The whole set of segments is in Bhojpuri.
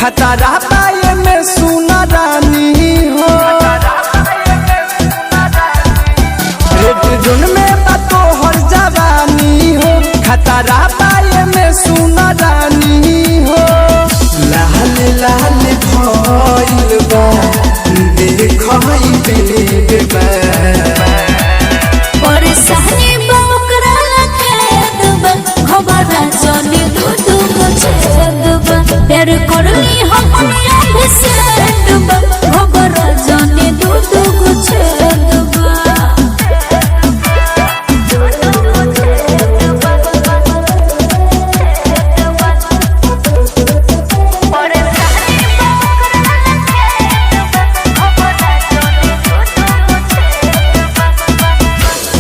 खतरा पाए में सुना रानी हो। रेड जोन में बातो हर जवानी हो, खतरा पाए में सुना रानी हो। लाल लाल भइल बा देखई बेबा परेशानी बकरा खेद बा खबर चली दूध को छेद बा प्यार करली हम अभिषेक बा खबर चली दूध को छेद बा।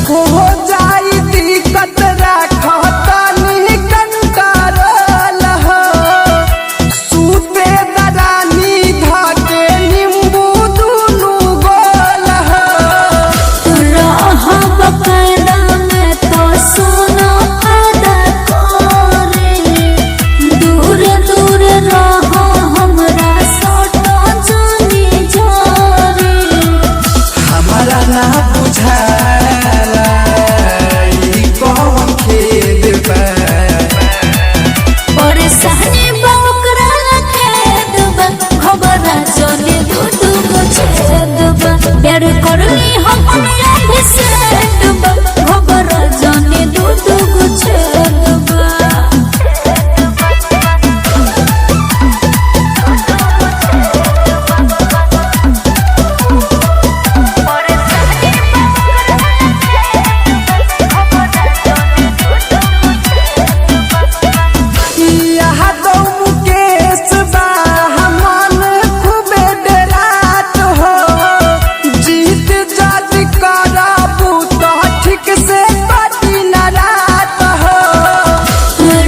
हो जाई दिक्कत राखतानी कंकारल हो। सूते दरानी धाके नींबू दुनु गोल हो। रह बकरा में तो सोना आदा करे दूर दूर रह हमरा सोटा जानी जारे। हमारा ना बुझाला ई कौन खेद बा। परेशानी बकरा खेद बा खबर चली दूध को छेद बा प्यार करली हम अभिषेक बा खबर चली दूध को छेद बा। यहाँ तो मुकेश बा हमन खूबे डरात हो। जीत जात कराबू तो ठीक से पति न रात हो।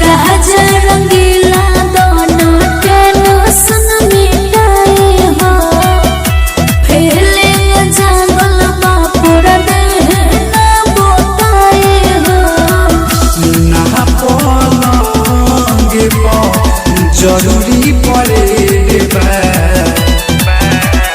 राजा रंगीला दोनों टेंशन मिटाए हो फैले जंगल में पूरा देह ना बोताए हो। ना पलंग पर जरूरी पड़े बा।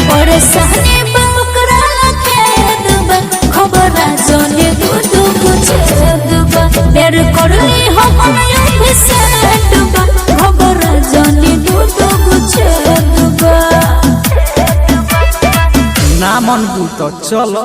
परेशानी बकरा खेद बा खबर चली दूध को छेद बा प्यार करली हम अभिषेक बा खबर चली दूध को छेद बा। ना मन तो चलो।